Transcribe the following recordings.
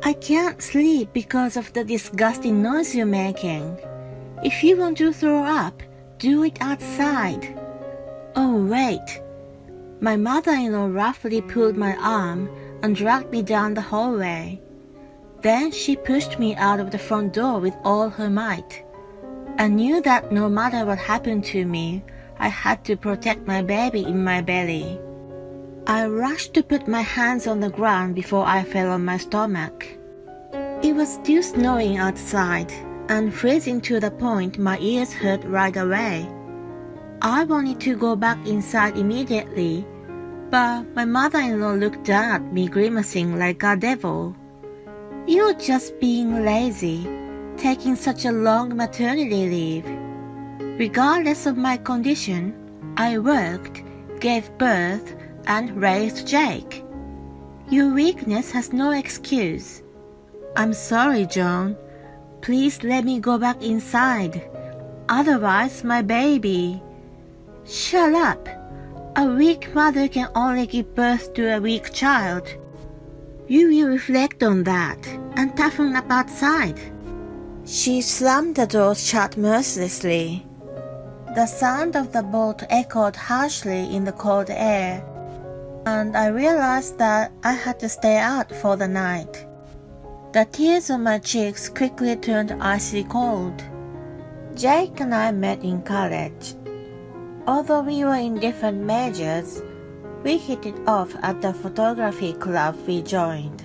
I can't sleep because of the disgusting noise you're making. If you want to throw up, do it outside. Oh, wait. My mother-in-law roughly pulled my arm and dragged me down the hallway. Then she pushed me out of the front door with all her might. I knew that no matter what happened to me, I had to protect my baby in my belly. I rushed to put my hands on the ground before I fell on my stomach. It was still snowing outside and freezing to the point my ears hurt right away. I wanted to go back inside immediately, but my mother-in-law looked down at me grimacing like a devil. "You're just being lazy, taking such a long maternity leave. Regardless of my condition, I worked, gave birth, and raised Jake. Your weakness has no excuse. I'm sorry, John. Please let me go back inside. Otherwise, my baby..." "Shut up. A weak mother can only give birth to a weak child. You will reflect on that and toughen up outside." She slammed the door shut mercilessly. The sound of the bolt echoed harshly in the cold air, and I realized that I had to stay out for the night. The tears on my cheeks quickly turned icy cold. Jake and I met in college. Although we were in different majors, we hit it off at the photography club we joined.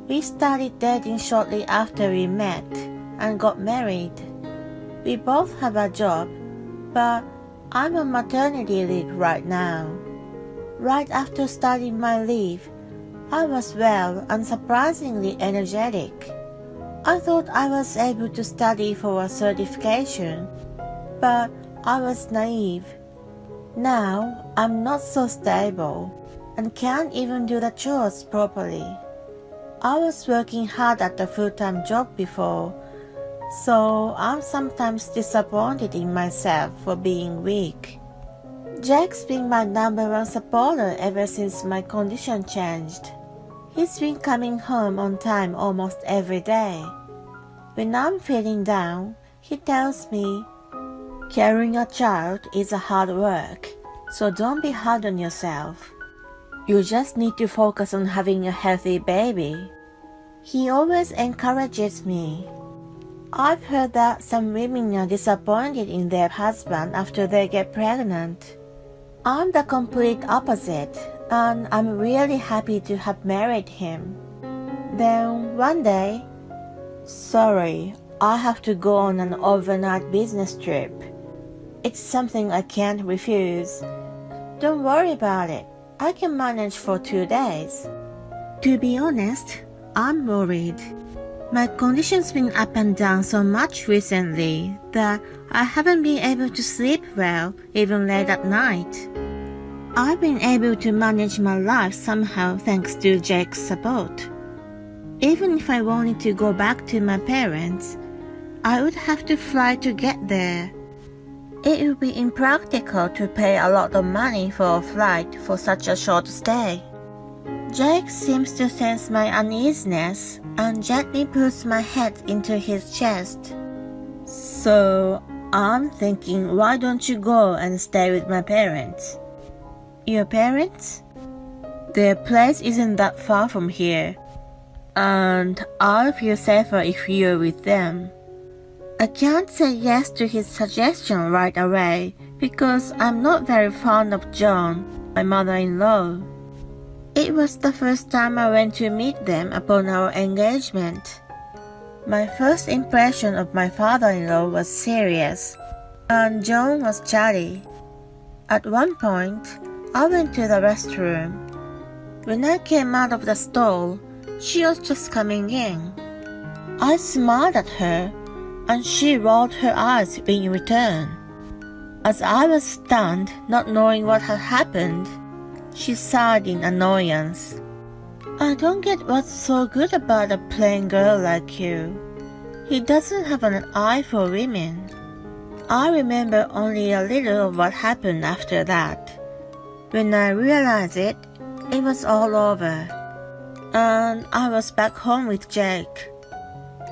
We started dating shortly after we met and got married. We both have a job, but I'm on maternity leave right now. Right after starting my leave, I was well and surprisingly energetic. I thought I was able to study for a certification, but I was naive. Now I'm not so stable and can't even do the chores properly. I was working hard at a full-time job before, so I'm sometimes disappointed in myself for being weak. Jake's been my #1 supporter ever since my condition changed. He's been coming home on time almost every day. When I'm feeling down, he tells me, "Carrying a child is a hard work, so don't be hard on yourself. You just need to focus on having a healthy baby." He always encourages me. I've heard that some women are disappointed in their husband after they get pregnant. I'm the complete opposite, and I'm really happy to have married him. Then one day, "Sorry, I have to go on an overnight business trip. It's something I can't refuse. Don't worry about it. I can manage for 2 days." To be honest, I'm worried. My condition's been up and down so much recently that I haven't been able to sleep well, even late at night. I've been able to manage my life somehow thanks to Jake's support. Even if I wanted to go back to my parents, I would have to fly to get there. It would be impractical to pay a lot of money for a flight for such a short stay. Jake seems to sense my uneasiness and gently puts my head into his chest. "So I'm thinking, why don't you go and stay with my parents?" "Your parents?" "Their place isn't that far from here, and I'll feel safer if you're with them." I can't say yes to his suggestion right away because I'm not very fond of John, my mother-in-law. It was the first time I went to meet them upon our engagement. My first impression of my father-in-law was serious, and John was chatty. At one point, I went to the restroom. When I came out of the stall, she was just coming in. I smiled at her, and she rolled her eyes in return. As I was stunned, not knowing what had happened, she sighed in annoyance. "I don't get what's so good about a plain girl like you. He doesn't have an eye for women." I remember only a little of what happened after that. When I realized it, it was all over. and I was back home with Jake.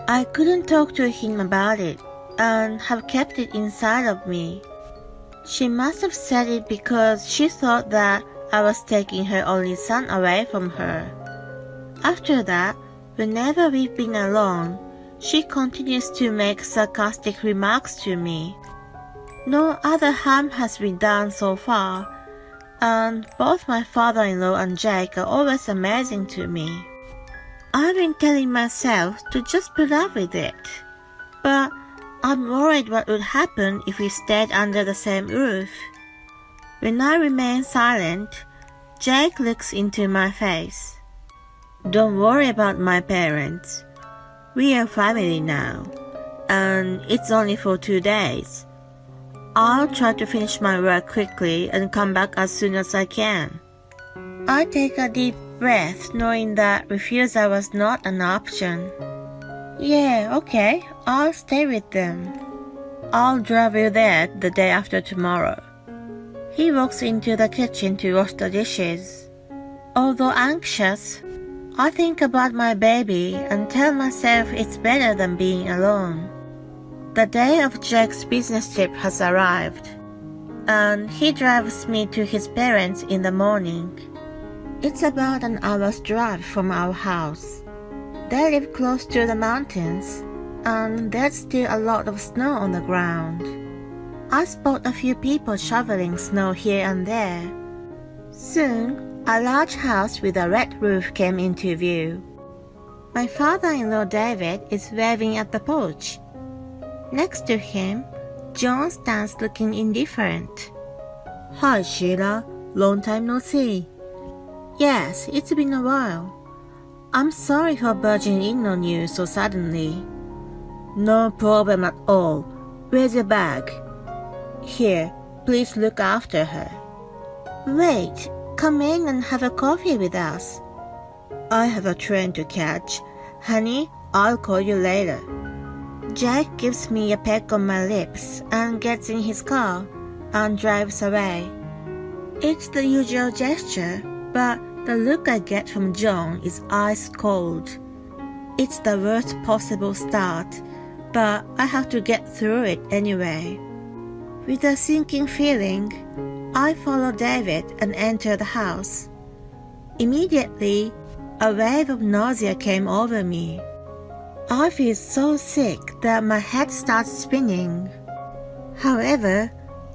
I couldn't talk to him about it and have kept it inside of me. She must have said it because she thought that I was taking her only son away from her. After that, whenever we've been alone, she continues to make sarcastic remarks to me. No other harm has been done so far, and both my father-in-law and Jake are always amazing to me. I've been telling myself to just put up with it, but I'm worried what would happen if we stayed under the same roof. When I remain silent, Jake looks into my face. Don't worry about my parents. We are family now, and it's only for 2 days. I'll try to finish my work quickly and come back as soon as I can. I take a deep breath, knowing that refusal was not an option. Yeah, okay, I'll stay with them. I'll drive you there the day after tomorrow. He walks into the kitchen to wash the dishes. Although anxious, I think about my baby and tell myself it's better than being alone. The day of Jake's business trip has arrived, and he drives me to his parents in the morning. It's about an hour's drive from our house. They live close to the mountains, and there's still a lot of snow on the ground. I spot a few people shoveling snow here and there. Soon, a large house with a red roof came into view. My father-in-law David is waving at the porch. Next to him, John stands looking indifferent. Hi Sheila, long time no see. Yes, it's been a while. I'm sorry for barging in on you so suddenly. No problem at all. Where's your bag? Here, please look after her. Wait, come in and have a coffee with us. I have a train to catch. Honey, I'll call you later. Jack gives me a peck on my lips and gets in his car and drives away. It's the usual gesture, but the look I get from John is ice cold. It's the worst possible start, but I have to get through it anyway. With a sinking feeling, I follow David and enter the house. Immediately, a wave of nausea came over me. I feel so sick that my head starts spinning. However,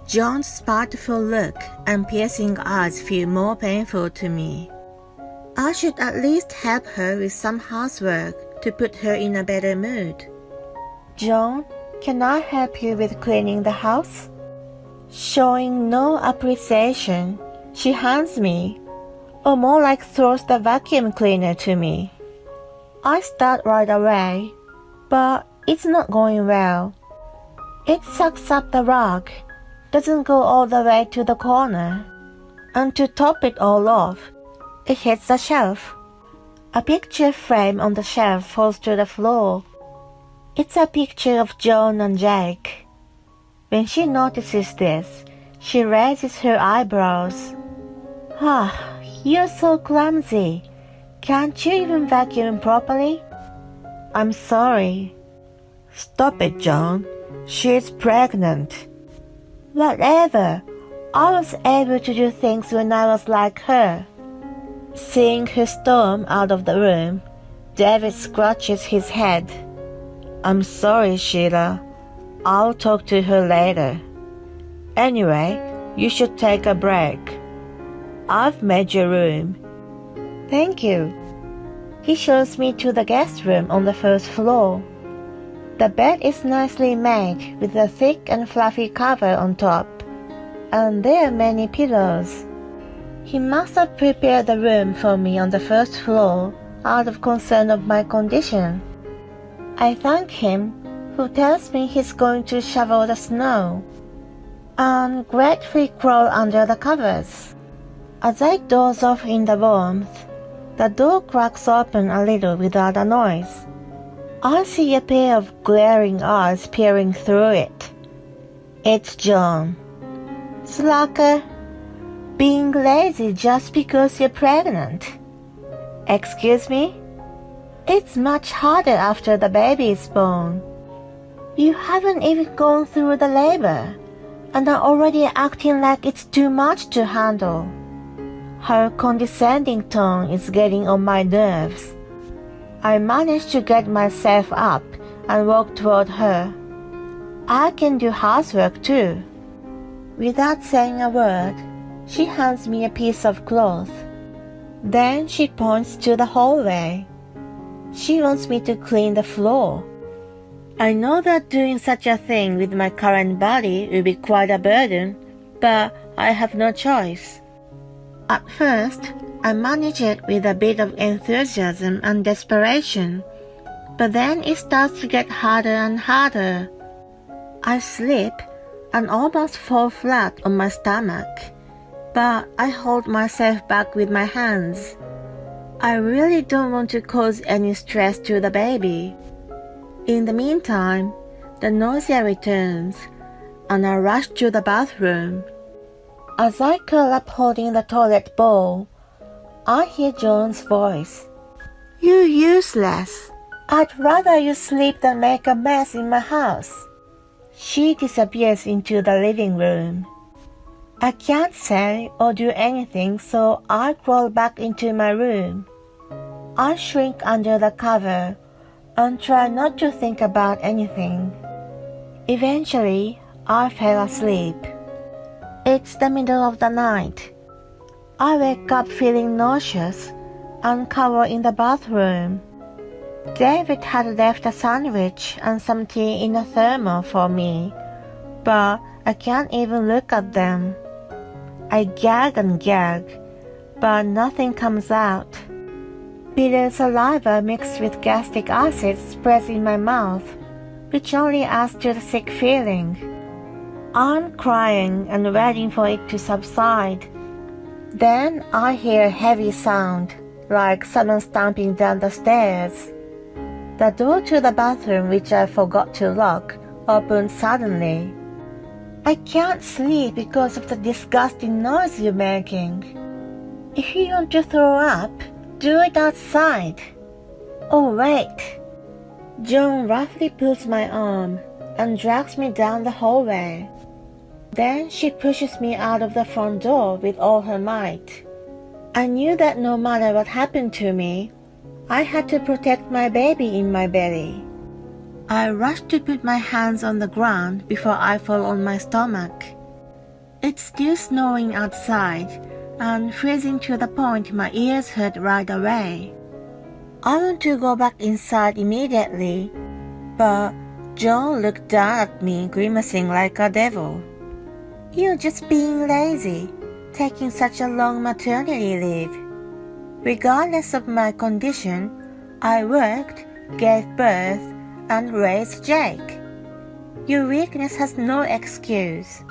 John's spiteful look and piercing eyes feel more painful to me. I should at least help her with some housework to put her in a better mood. John, can I help you with cleaning the house? Showing no appreciation, she hands me, or more like throws the vacuum cleaner to me. I start right away, but it's not going well. It sucks up the rug, doesn't go all the way to the corner, and to top it all off, it hits the shelf. A picture frame on the shelf falls to the floor. It's a picture of John and Jake. When she notices this, she raises her eyebrows. Ah, you're so clumsy. Can't you even vacuum properly? I'm sorry. Stop it, John. She's pregnant. Whatever. I was able to do things when I was like her. Seeing her storm out of the room, David scratches his head. I'm sorry, Sheila. I'll talk to her later. Anyway, you should take a break. I've made your room. Thank you. He shows me to the guest room on the first floor. The bed is nicely made with a thick and fluffy cover on top, and there are many pillows. He must have prepared the room for me on the first floor out of concern of my condition. I thank him, who tells me he's going to shovel the snow, and gratefully crawl under the covers. As I doze off in the warmth, the door cracks open a little without a noise. I see a pair of glaring eyes peering through it. It's John. Slacker. Being lazy just because you're pregnant. Excuse me? It's much harder after the baby is born. You haven't even gone through the labor and are already acting like it's too much to handle. Her condescending tone is getting on my nerves. I manage to get myself up and walk toward her. I can do housework too. Without saying a word, she hands me a piece of cloth. Then she points to the hallway. She wants me to clean the floor. I know that doing such a thing with my current body will be quite a burden, but I have no choice. At first, I manage it with a bit of enthusiasm and desperation, but then it starts to get harder and harder. I slip and almost fall flat on my stomach, but I hold myself back with my hands. I really don't want to cause any stress to the baby. In the meantime, the nausea returns, and I rush to the bathroom. As I curl up holding the toilet bowl, I hear John's voice. "You useless! I'd rather you sleep than make a mess in my house." She disappears into the living room. I can't say or do anything, so I crawl back into my room. I shrink under the cover and try not to think about anything. Eventually, I fell asleep. It's the middle of the night. I wake up feeling nauseous and cower in the bathroom. David had left a sandwich and some tea in a thermal for me, but I can't even look at them. I gag and gag, but nothing comes out. Bitter saliva mixed with gastric acid spreads in my mouth, which only adds to the sick feeling. I'm crying and waiting for it to subside. Then I hear a heavy sound, like someone stomping down the stairs. The door to the bathroom, which I forgot to lock, opened suddenly. I can't sleep because of the disgusting noise you're making. If you want to throw up, do it outside. Oh, wait. John roughly pulls my arm and drags me down the hallway. Then she pushes me out of the front door with all her might. I knew that no matter what happened to me, I had to protect my baby in my belly. I rush to put my hands on the ground before I fall on my stomach. It's still snowing outside and freezing to the point my ears hurt right away. I want to go back inside immediately, but John looked down at me grimacing like a devil. "You're just being lazy, taking such a long maternity leave." Regardless of my condition, I worked, gave birth, and raised Jake. Your weakness has no excuse.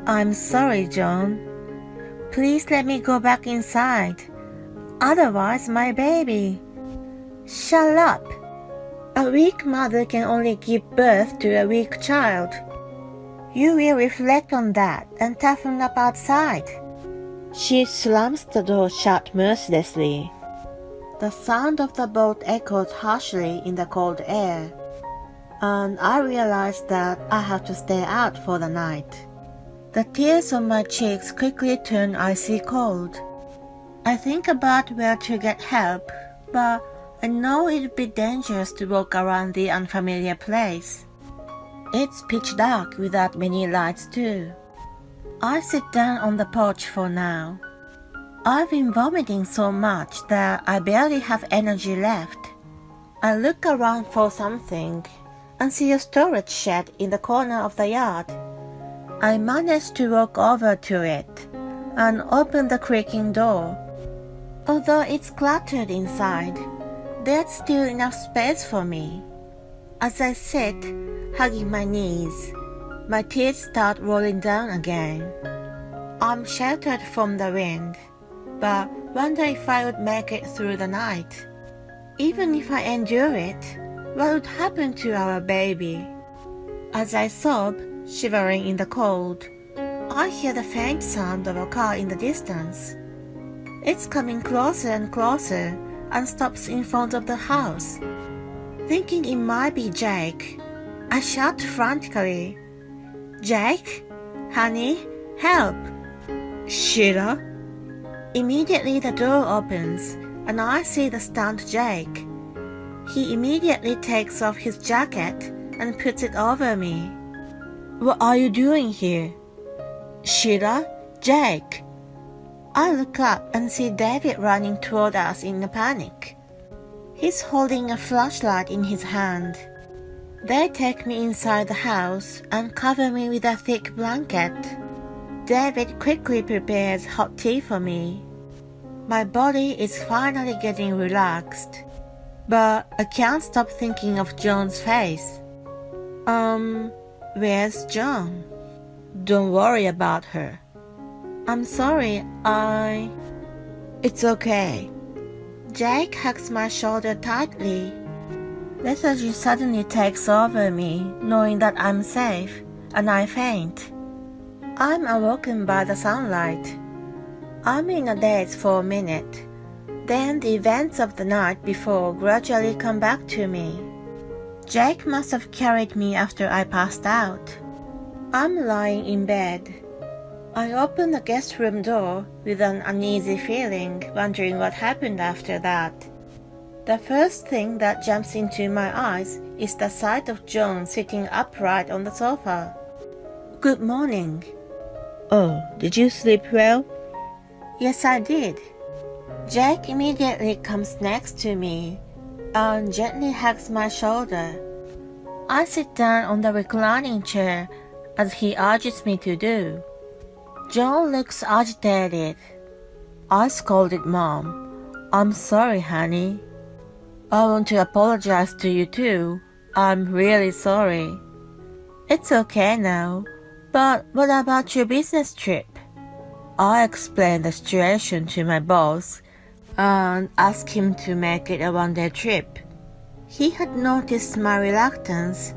I'm sorry, John. Please let me go back inside. Otherwise, my baby. Shut up. A weak mother can only give birth to a weak child. You will reflect on that and toughen up outside. She slams the door shut mercilessly. The sound of the bolt echoes harshly in the cold air, and I realize that I have to stay out for the night. The tears on my cheeks quickly turn icy cold. I think about where to get help, but I know it would be dangerous to walk around the unfamiliar place. It's pitch dark without many lights too. I sit down on the porch for now. I've been vomiting so much that I barely have energy left. I look around for something and see a storage shed in the corner of the yard. I manage to walk over to it and open the creaking door. Although it's cluttered inside, there's still enough space for me. As I sit, hugging my knees, my tears start rolling down again. I'm sheltered from the wind, but wonder if I would make it through the night. Even if I endure it, what would happen to our baby? As I sob, shivering in the cold, I hear the faint sound of a car in the distance. It's coming closer and closer and stops in front of the house. Thinking it might be Jake, I shout frantically, "Jake? Honey, help!" "Sheila?" Immediately the door opens and I see the stunned Jake. He immediately takes off his jacket and puts it over me. "What are you doing here?" "Sheila, Jake." I look up and see David running toward us in a panic. He's holding a flashlight in his hand. They take me inside the house and cover me with a thick blanket. David quickly prepares hot tea for me. My body is finally getting relaxed, but I can't stop thinking of John's face. Where's John? "Don't worry about her." "I'm sorry, It's okay." Jake hugs my shoulder tightly. Lethargy suddenly takes over me, knowing that I'm safe, and I faint. I'm awoken by the sunlight. I'm in a daze for a minute. Then the events of the night before gradually come back to me. Jake must have carried me after I passed out. I'm lying in bed. I open the guest room door with an uneasy feeling, wondering what happened after that. The first thing that jumps into my eyes is the sight of John sitting upright on the sofa. "Good morning." "Oh, did you sleep well?" "Yes, I did." Jake immediately comes next to me and gently hugs my shoulder. I sit down on the reclining chair as he urges me to do. John looks agitated. I scolded Mom. "I'm sorry, honey." "I want to apologize to you too. I'm really sorry." "It's okay now, but what about your business trip?" I explained the situation to my boss and asked him to make it a one-day trip. He had noticed my reluctance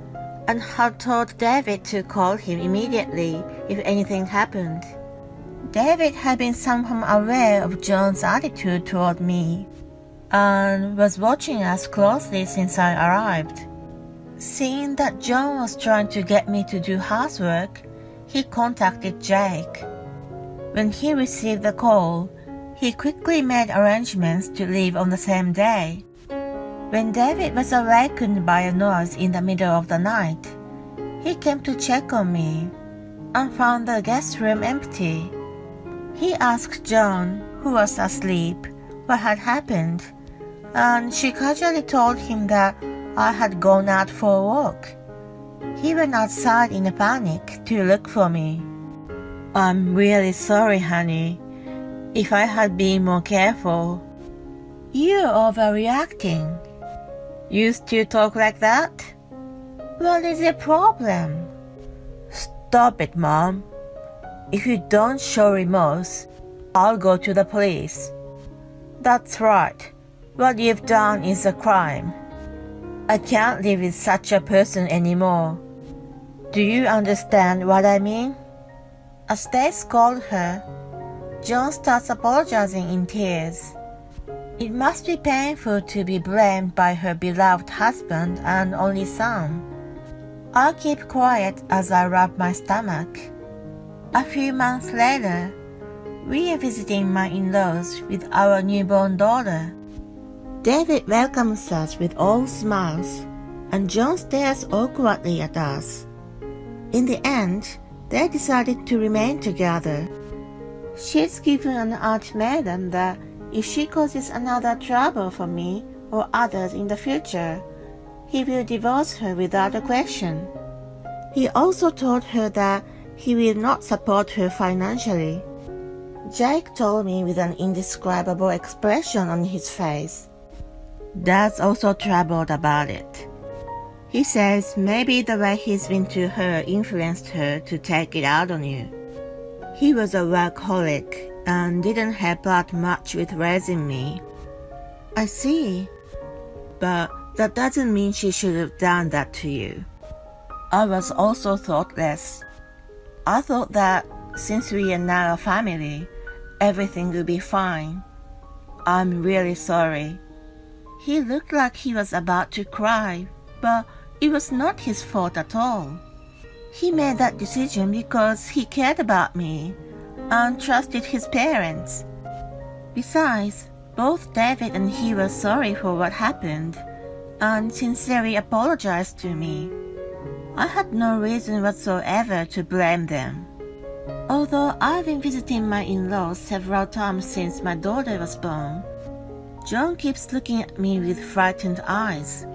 and had told David to call him immediately if anything happened. David had been somehow aware of John's attitude toward me and was watching us closely since I arrived. Seeing that John was trying to get me to do housework, he contacted Jake. When he received the call, he quickly made arrangements to leave on the same day. When David was awakened by a noise in the middle of the night, he came to check on me and found the guest room empty. He asked John, who was asleep, what had happened, and she casually told him that I had gone out for a walk. He went outside in a panic to look for me. "I'm really sorry, honey. If I had been more careful." "You're overreacting." "You still talk like that?" "What is the problem?" "Stop it, Mom. If you don't show remorse, I'll go to the police." "That's right. What you've done is a crime. I can't live with such a person anymore. Do you understand what I mean?" As they scold her, John starts apologizing in tears. It must be painful to be blamed by her beloved husband and only son. I keep quiet as I rub my stomach. A few months later, we are visiting my in-laws with our newborn daughter. David welcomes us with all smiles, and John stares awkwardly at us. In the end, they decided to remain together. She's given an ultimatum that if she causes another trouble for me or others in the future, he will divorce her without a question. He also told her that he will not support her financially. Jake told me with an indescribable expression on his face. Dad's also troubled about it. He says maybe the way he's been to her influenced her to take it out on you. He was a workaholic and didn't help out much with raising me. I see. But that doesn't mean she should have done that to you. I was also thoughtless. I thought that since we are now a family, everything will be fine. I'm really sorry. He looked like he was about to cry, but it was not his fault at all. He made that decision because he cared about me and trusted his parents. Besides, both David and he were sorry for what happened and sincerely apologized to me. I had no reason whatsoever to blame them. Although I've been visiting my in-laws several times since my daughter was born, John keeps looking at me with frightened eyes.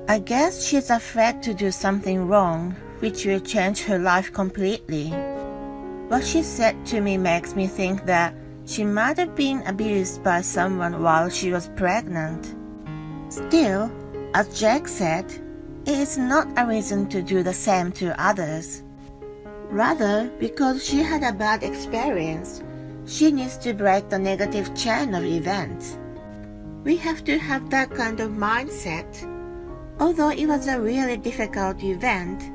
I guess she's afraid to do something wrong, which will change her life completely. What she said to me makes me think that she might have been abused by someone while she was pregnant. Still, as Jake said, it is not a reason to do the same to others. Rather, because she had a bad experience, she needs to break the negative chain of events. We have to have that kind of mindset. Although it was a really difficult event,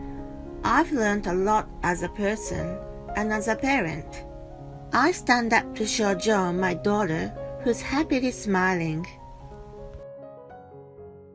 I've learned a lot as a person and as a parent. I stand up to show John, my daughter, who's happily smiling.